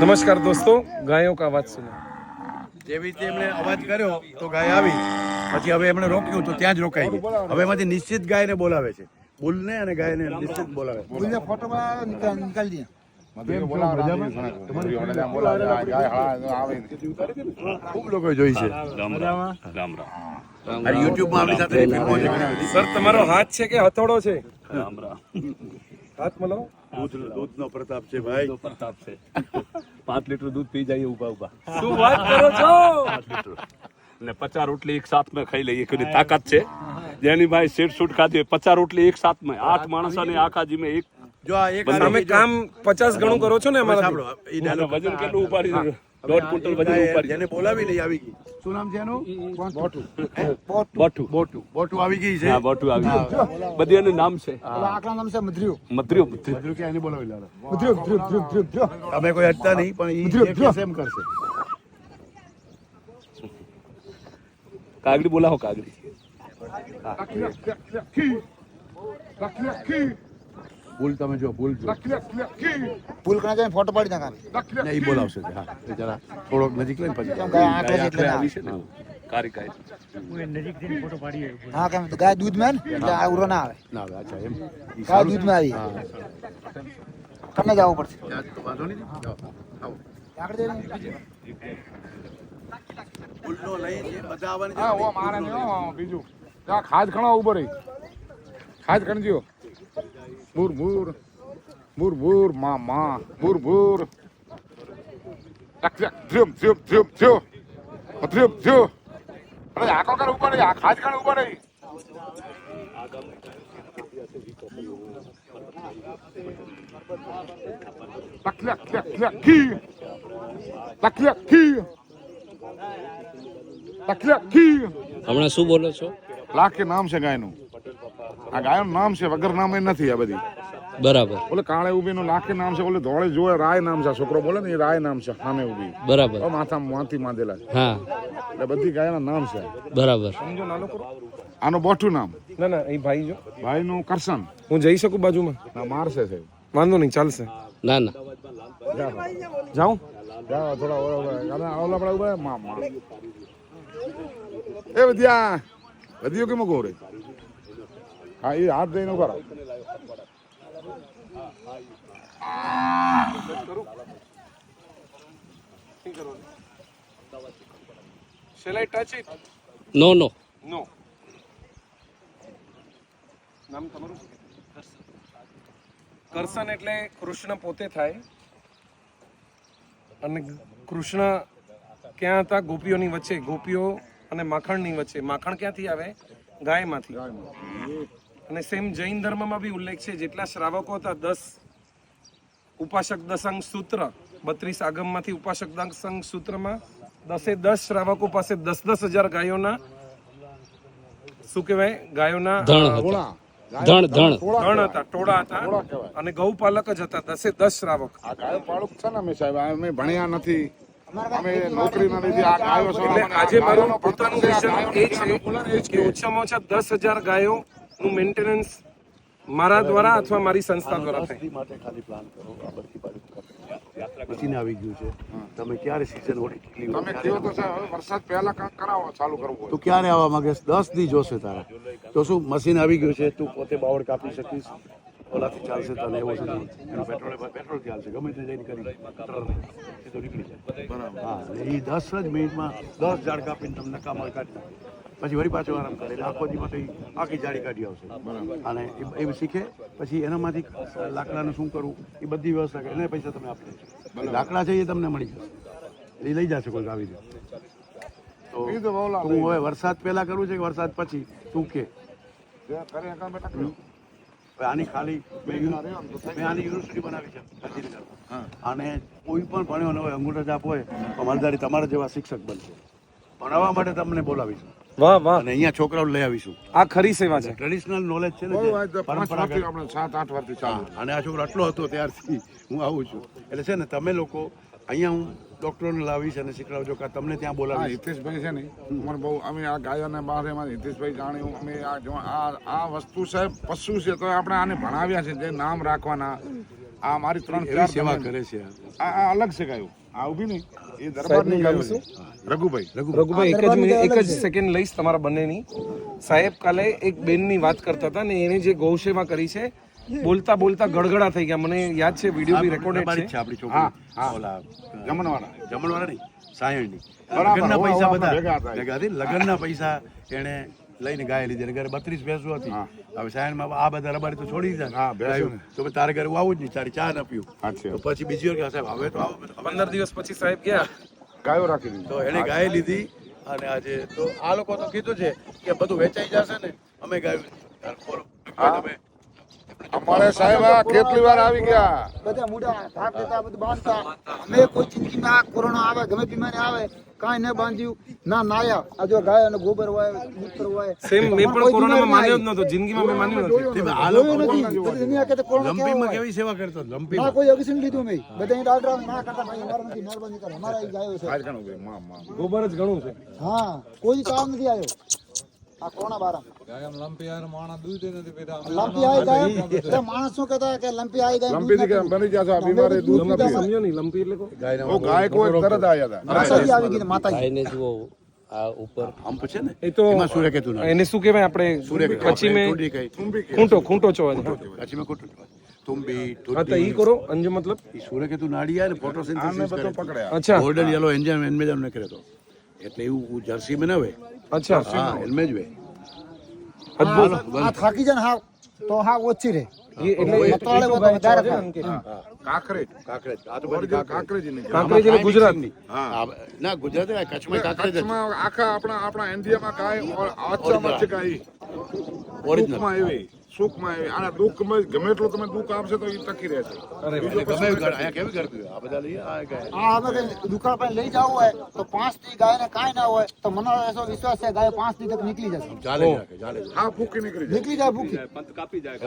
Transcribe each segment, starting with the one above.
नमस्कार दोस्तों, गायों का आवाज सुनो। જેવી રીતે એમણે અવાજ કર્યો તો ગાય આવી, પછી હવે એમણે રોક્યું તો ત્યાં જ રોકાઈ ગઈ. હવે એમાંથી નિશ્ચિત ગાયને બોલાવે છે, બુલને અને ગાયને નિશ્ચિત બોલાવે. બુલને ફોટોમાં નિકાલ દિયા. ખૂબ લોકો જોઈ છે. અને યુટ્યુબમાં આપણી સાથે ફિલ્મો છે ઘણી બધી. સર, તમારો હાથ છે કે હથોડો છે? હાથ મલાવો. દૂધનો પ્રતાપ છે ભાઈ. 5 લીટર दूध पी जाइए ऊबा ऊबा શું વાત કરો છો? 5 લીટર ને 50 રોટલી એક સાથ में ખાઈ લઈએ. કેટલી તાકાત છે જેની ભાઈ શેટ શૂટ ખાધી 50 રોટલી એક સાથ में 8 માણસોને આખા જીમે એક. જો આ એક તમે કામ 50 ગણું કરો છો ને અમારા. સાંભળો, એ ડાયલોગ વજન કેટલું ઉપાડી 1.5 ક્વિન્ટલ વજન ઉપાડી. જેને બોલાવી લઈ આવી ગઈ. શું નામ છે એનું? બોટુ બોટુ આવી ગઈ છે. હા બોટુ આવી બધી એનું નામ છે. આકડા નામ છે મધ્રિયો. મધ્ર્યો મધ્રુ કે એને બોલાવી લાલો. મધ્રિયો. તમે કોઈ હટતા નહીં, પણ ઈ જે કહેશે એમ કરશે. કાગડી બોલાવો કાગડી. ભૂલ તમે જો ભૂલ જો પુલ કણા જઈને ફોટો પાડી નાખા. ને ઈ બોલાવશે. હા એ જરા થોડોક નજીક લઈને પછી કેમ ગાય આંકડે છે એટલે ના. આવી છે ને કારી કાઈ હા કેમ તો ગાય દૂધ માં એટલે આ ઉરો ના આવે. ના આવે. અચ્છા એમ. ઈ ગાય સારું દૂધ છે. માં આવી. હા. તમને જવું પડશે. ત્યાં તો વાંધો નહીં. જાઓ, આવો. આકડે જઈને ભૂલનો લઈ છે બધા આવવાની હા જરૂર ઓ મારે નહીં હો બીજું ત્યાં ખાજ ખણા ઉભો રહી ખાજ ખણજો બુર બુર બુર બુર મા મા બુર બુર ધ્રુમ ધ્રુમ ધ્રુમ ધ્રુમ ધ્રુમ ધ્રુમ અરે આકો કર ઉભો રહી આ ખાજ ખણ ઉભો રહી કી કી હમણાં શું બોલો છો? લાખે નામ છે ગાયનું. આ ગાયનું નામ છે, વગર નામ એ નથી. આ બધી બરાબર ઓલે કાળે ઉભી નું લાખે નામ છે, ઓલે ધોળે જોયે રાય નામ છે. છોકરો બોલે ને એ રાય નામ છે. સામે ઉભી બરાબર માથા માથી માંદેલા છે. હા એટલે બધી ગાયના નામ છે. બરાબર સમજો, નાનો કરો. આનો બોઠું નામ, ના ના, એ ભાઈ જો. ભાઈ નું કરશન. હું જઈ શકું બાજુમાં? ના મારશે સાહેબ. વાંધો નહીં, ચાલશે. ના ના જાઉં? જાઓ થોડા ઓલા પડા ઉભા મા મા એ વધ્યા વધ્યો કેમ કહો રે. હા એ હાથ દઈને ઉભા રહો. Shall I touch it? No no No. નામ તમારું શું? કરશન એટલે કૃષ્ણ પોતે થાય. અને કૃષ્ણ ક્યાં હતા? ગોપીઓની વચ્ચે. ગોપીઓ અને માખણની વચ્ચે. માખણ ક્યાંથી આવે? ગાયમાંથી. અને સેમ જૈન ધર્મમાં બી ઉલ્લેખ છે. જેટલા શ્રાવકો હતા 10 ઉપાસક દસંગ સૂત્ર, 32 આગમમાંથી ઉપાસક દસંગ સૂત્રમાં 10 શ્રાવકો પાસે 10,000 ગાયોના શું કહેવાય? ગાયોના ધણ ધણ ધણ ગણ હતા, ટોળા હતા. અને ગૌપાલક જ હતા 10 શ્રાવક. આ ગાયો પાળુક છે ને અમે સાહેબ, અમે ભણ્યા નથી, અમે નોકરી ના લીધી આ ગાયો છે. એટલે આજે મારું પોતાનું વિઝન એ છે કે ઓછામાં ઓછા 10,000 ગાયોનું મેન્ટેનન્સ મારા દ્વારા અથવા મારી સંસ્થા દ્વારા થાય. માટે ખાલી પ્લાન કરો. આ બધી બાજુ મશીન આવી ગયું છે. તમે ક્યારે સીઝન હોય કેટલી તમે કયો તો સાહેબ હવે વરસાદ પહેલા કાંઈક કરાવો, ચાલુ કરવું હોય. તું ક્યારે આવવા માંગે? 10 દી જોશે તારા. તો શું મશીન આવી ગયું છે, તું પોતે બાવળ કાપી શકીશ. ઓલાથી ચાલશે તને એવો છે નહીં. એનું પેટ્રોલ ચાલશે, ગમે તે જઈને કરી સીધો નીકળી જાય. બરાબર. હા એ 10 જ મિનિટમાં 10 ઝાડ કાપીને તમને કામળ કાઢી નાખે. પછી વળી પાછો આરામ કરે એટલે આખો દી માટે આખી જાડી કાઢી આવશે. અને એ શીખે પછી એનામાંથી લાકડાનું શું કરવું એ બધી વ્યવસ્થા કરે. એને પૈસા તમે આપી દેજો. લાકડા છે એ તમને મળી જશે, એ લઈ જશે કોઈ આવી દે. તો તું હવે વરસાદ પહેલા કરવું છે કે વરસાદ પછી? તું કે આની ખાલી મેં આની યુનિવર્સિટી બનાવી છે ગાંધીનગરમાં. અને કોઈ પણ ભણ્યો ન હોય, અંગૂઠા છાપ હોય, તો માલધારી તમારા જેવા શિક્ષક બનશે. ભણાવવા માટે તમને બોલાવીશું વાહ વાહ, અને અહીંયા છોકરાઓ લઈ આવીશું. આ ખરી સેવા છે. ટ્રેડિશનલ નોલેજ છે ને, બહુ આ તો 5 પરંપરાગત. વર્ષથી આપણે 7-8 વર્ષથી ચાલુ. અને આ છોકરો આટલો હતો ત્યારથી હું આવું છું. એટલે છે ને તમે લોકો અહીંયા હું ડોક્ટરોને લાવીશ અને શીખડાવજો કે તમને ત્યાં હા બોલાવીશ. હિતેશભાઈ છે ને અમારે બહુ, અમે આ ગાયોને બહાર એમાં હિતેશભાઈ જાણ્યું. અમે આ જો આ વસ્તુ સાહેબ પશુ છે તો આપણે આને ભણાવ્યા છે. જે નામ રાખવાના, આ મારી 3-4 એવી સેવા કરે છે આ અલગ છે ગાયો આ ઊભી નહીં એ દરબારની ગાયો છે રઘુભાઈ રઘુભાઈ એક જ સેકન્ડ લઈશ તમારા બંનેની. સાહેબ કાલે એક બેનની વાત કરતા હતા ને એને જે ગૌ સેવા કરી છે બોલતા બોલતા ગડગડા થઈ ગયા. મને યાદ છે, વિડીયો બી રેકોર્ડેડ અમારી જ છે. છે આપણી છોકરી. હા. ઓલા જમણવાળા નહીં, સાયણની. બરાબર, લગ્નના હવે પૈસા આપણે બધા ભેગા હતા. ભેગા હતી. લગ્નના પૈસા એને લઈને ગાય લીધી. એને ઘરે 32 ભેંસો હતી. હવે સાયણમાં આ બધા રબારી તો છોડી દીધા. હા, ભેંસો ને. તો પછી તારે ઘરે હું આવું જ નહીં, તારી ચા ન પીવું. સાચી તો વાત. પછી બીજી વાર કે સાહેબ હવે તો આવો. 15 દિવસ પછી સાહેબ ગયા. ગાયો રાખી દીધી તો એને ગાય લીધી અને આજે તો આ લોકો તો કીધું છે કે બધું વેચાઈ જશે ને અમે ગાયું તમે અમારે સાહેબ આ કેટલી વાર આવી ગયા બધા મુડા થાક દેતા બધું બાંધતા. અમે કોઈ જિંદગીમાં આ કોરોના આવે ગમે બીમારી આવે કાંઈ ન બાંધ્યું ના નાયા. આ જો ગાય અને ગોબર હોય મૂત્ર હોય સેમ મેં પણ કોરોનામાં માન્યો જ નહોતો. જિંદગીમાં મેં માન્યું નથી. આ લોકો જોયું નથી. બધી દુનિયા કહેતા કોરોના કેવા લંપીમાં હોય. કેવી સેવા કરતો ના લંપીમાં કોઈ એક્શન લીધું મેં. બધા અહીં ડાક્ટર આવે, ના કરતા ભાઈ અમારા નથી, મહેરબાની કરો અમારા અહીં ગાયો છે. આજ ઘણું ભાઈ માં ગોબર જ ઘણું છે. હા કોઈ કામ નથી આવ્યો આ કોરોના બારા. લંપી આવી ગાય એટલે માણસ શું કહેતા કે લંપી આવી ગાય લંપી થી કેમ બની જશે આ બીમારી દૂધ લંપી નથી સમજો નહીં, લંપી એટલે કો? ઓ ગાય કોઈ તરત આવ્યા હતા માતાજી આવી ગઈ ને માતાજી. ગાયને જુઓ આ ઉપર હંપ છે ને એ તો એમાં સૂર્યકેતુ ના એને શું કહેવાય આપણે કચ્છી મેં ખૂંટો છો એને. કચ્છી મેં ખોટું તુંબી હા તો ઈ કરો અંજો મતલબ. ઈ સૂર્યકેતુ નાડી આવે ને આને ફોટોસિન્થેસિસ કરે બધું પકડ્યા અચ્છા ગોલ્ડન યલો એન્જાઇમ એન્મેજામ ન કરે તો એટલે એવું જર્સી માં ન હોય. અચ્છા હા એન્મેજ હોય. આ થાકી જાય ને હા તો હા ઓછી રહે. એટલે પતવાળે હોય તો વધારે થાય. કાંકરેજ કાંકરેજ આ તો બધી કાંકરેજ નહીં કાંકરેજ એટલે ગુજરાતની. ના ગુજરાત કચ્છમાં કાંકરેજ જ કચ્છમાં આખા આપણા ઇન્ડિયામાં ગાય આચામાં છે ગાય ઓરિજિનલ સુખમાં એવી સુખમાં એવી આના દુઃખમાં ગમે એટલું તમે દુઃખ આપશે તો એ ટકી રહેશે ગમે અહીંયા કેવી કરતી આ બધા લઈએ આ ગાય આ અમે કઈ દુકાન પર લઈ જવું હોય તો 5 દી ગાય ને કાંઈ ના હોય તો મને એસો વિશ્વાસ છે ગાય 5 દી તક નીકળી જશે. ચાલે જ રાખે ચાલે જ રાખે. હા ભૂખી નીકળી જાય નીકળી જાય ભૂખી પંત કાપી જાય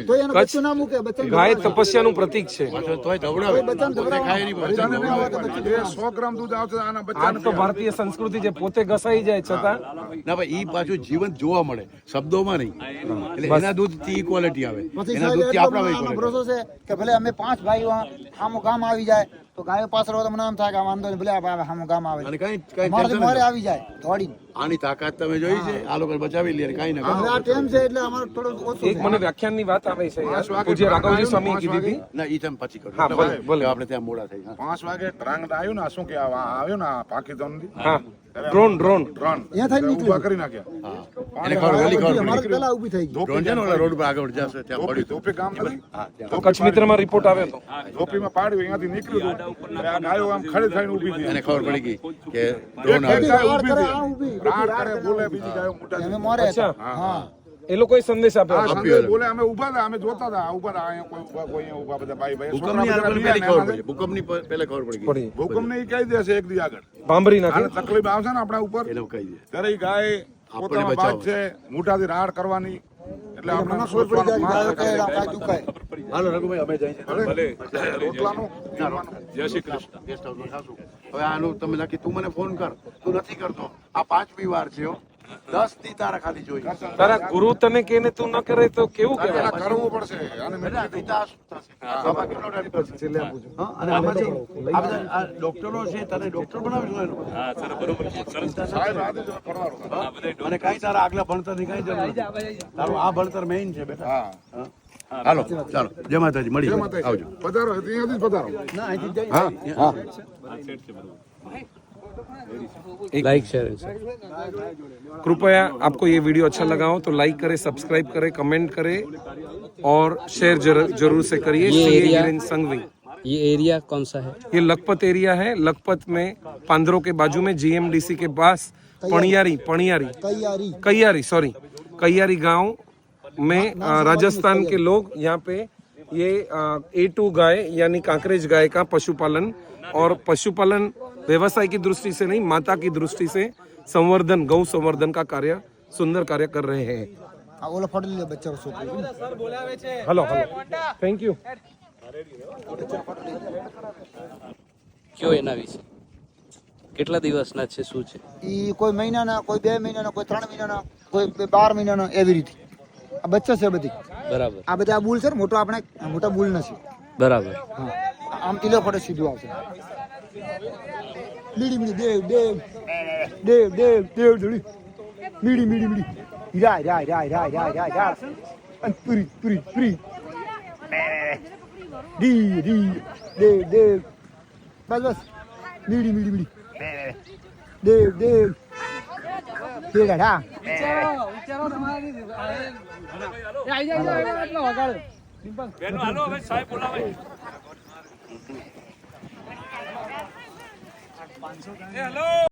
તો એને બચ્ચું ના મૂકે બચ્ચું ગાય તપસ્યાનું પ્રતીક છે. પાછો તોય ધવડાવે પોતે ખાય નહીં બચ્ચાને પણ ના હોય તો બચ્ચું એ 100 ગ્રામ દૂધ આવશે આના આજ બચ્ચાને તો ભારતીય સંસ્કૃતિ છે, પોતે ઘસાઈ જાય છતાં ના ભાઈ ઈ પાછું જીવન જોવા મળે શબ્દોમાં નહીં. એટલે એના દૂધથી ઇક્વાલિટી આવે પછી એના સાહેબ દૂધથી એટલો આપણા મને આનો equality. ભરોસો છે કે ભલે અમે 5 ભાઈઓ આમો ગામ આવી જાય તો ગાયો પાછળ હોય તો મને એમ થાય કે આ વાંધો નહીં ભલે આમો ગામ આવે અને કઈ કઈ મારે tension મોરે નથી. આવી જાય દોડીને. આની તાકાત તમે જોઈ છે આ લોકો બચાવી લે કઈ ના હવે આ ટેમ છે એટલે અમારે થોડું ઓછું એક મને વ્યાખ્યાનની વાત આવે છે યાર. પૂજ્ય રાઘવજી સ્વામીએ કીધી હતી. ના ઈ તમે પછી કરો હા, ભલે, ભલે. આપણે ત્યાં મોડા થઈ હા 5 વાગે ટ્રાંગ આવ્યું ને આ શું કે આવ્યો ને પાકિસ્તાન થી હા ડ્રોન ત્રણ અહીંયા થઈને નીકળ્યું. ઊભા કરી નાખ્યા હા એને ખબર વહેલી ખબર અમારે પડી પેલા ઊભી થઈ ગઈ. ડ્રોન છે ને ઓલા રોડ પર આગળ જશે ત્યાં ધોપી પડ્યું ધોપી ગામ નથી હા ત્યાં તો કચ્છ મિત્રમાં રિપોર્ટ આવ્યો હતો. ધોપીમાં પાડ્યું અહીંયાથી નીકળ્યું હતું. એટલે આ ગાયો આમ ખડી થઈને ઊભી થઈ એને ખબર પડી ગઈ કે ડ્રોન એક આવે ગાય રાડ ઊભી કરે, થઈ. આ ઊભી. રાડ કરે બોલે બીજી ગાયો મોટા અમે મોરે અચ્છા. હતા. હા એ લોકોએ સંદેશ આપ્યો આ હતો. સંદેશ બોલે અમે ઊભા હતા અમે જોતા હતા ઉભા હતા અહીંયા કોઈ ઊભા કોઈ અહીંયા ઊભા બધા ભાઈ ભાઈ ભૂકંપની છોકરા આગળ બધા પહેલી રહ્યા ખબર ને પડી ભૂકંપની પહેલા ખબર પડી ગઈ પડી. ભૂકંપ ને ઈ કહી દેશે એક દી આગળ ભાંભરી આને નાખી. તકલીફ આવશે ને આપણા ઉપર એને કહી દે ત્યારે ઈ ગાય પોતાના બચાવો. બાદ છે મોઢાથી રાડ કરવાની એટલે આપણે મને ખબર પડી જાય કે ગાયો કહેલા કાચું ખાય. હાલો રઘુભાઈ અમે જઈએ છીએ રોટલાનું જય શ્રી કૃષ્ણ. ગેસ્ટ હાઉસમાં ખાશું હવે આનું તમે નક્કી તું મને ફોન કર તું નથી કરતો આ 5મી વાર છે હો 10 દી તારા ખાલી જોઈ તારા ગુરુ તને કે ને તું ન કરે તો કેવું પેલા કહેવાય? કરવું પડશે અને મેં બેટા, પિતા શું થશે? બાબા કેટલો ટાઈમ કરશે? હા, અને આમાંથી આ બધા આ ડોક્ટરો છે તને ડોક્ટર બનાવીશું એનો હા સર બરોબર છે. સરસ સાહેબ આજે જ કરવાનું હા? અને કાંઈ તારા આગલા ભણતરની કાંઈ જરૂર નથી તારું આ ભણતર મેઇન છે બેટા હા હા. હાલો ચાલો જય માતાજી મળી જય માતાજી. આવજો પધારો અહીંયાથી જ પધારો ના અહીંથી જઈ હા હા लाइक शेयर कृपया आपको ये वीडियो अच्छा लगा हो तो लाइक करें, सब्सक्राइब करें, कमेंट करें और शेयर जरूर से करिए. ये सीए एरिया- वीरेंद्र संघवी. ये एरिया कौन सा है? ये लखपत एरिया है. लखपत में पांद्रो के बाजू में जीएमडीसी के पास कैयारी गांव में राजस्थान के लोग यहाँ पे ये A2 गाय यानी कांकरेज गाय का पशुपालन और पशुपालन व्यवसाय की दृष्टि से नहीं माता की दृष्टि से संवर्धन गौ संवर्धन का कार्य सुंदर कार्य कर रहे हैं. આ ઓલો ફોટો લે બચ્ચા છોકરી. Hello thank you. કયો એના વિશે? કેટલા દિવસના છે, શું છે? ઈ કોઈ મહિનાના, કોઈ 2 મહિનાના, કોઈ 3 મહિનાના, કોઈ 12 મહિનાના એવી રીતે. આ બચ્ચા છે બધી. બરાબર. આ બધા બુલ છે ને મોટો આપણે મોટા બુલ નથી. બરાબર. હા આમથી લો ફોટો સીધું આવશે મીડી મીડી દેવ દેવ દેવ દેવ દેવ જોડી મીડી મીડી મીડી રાય રાય રાય રાય રાય રાય રાય અને પૂરી પૂરી પૂરી ડી ડી દેવ દેવ બસ બસ મીડી મીડી મીડી દેવ દેવ દેવ હા બેનો હાલો હવે સાહેબ બોલાવે.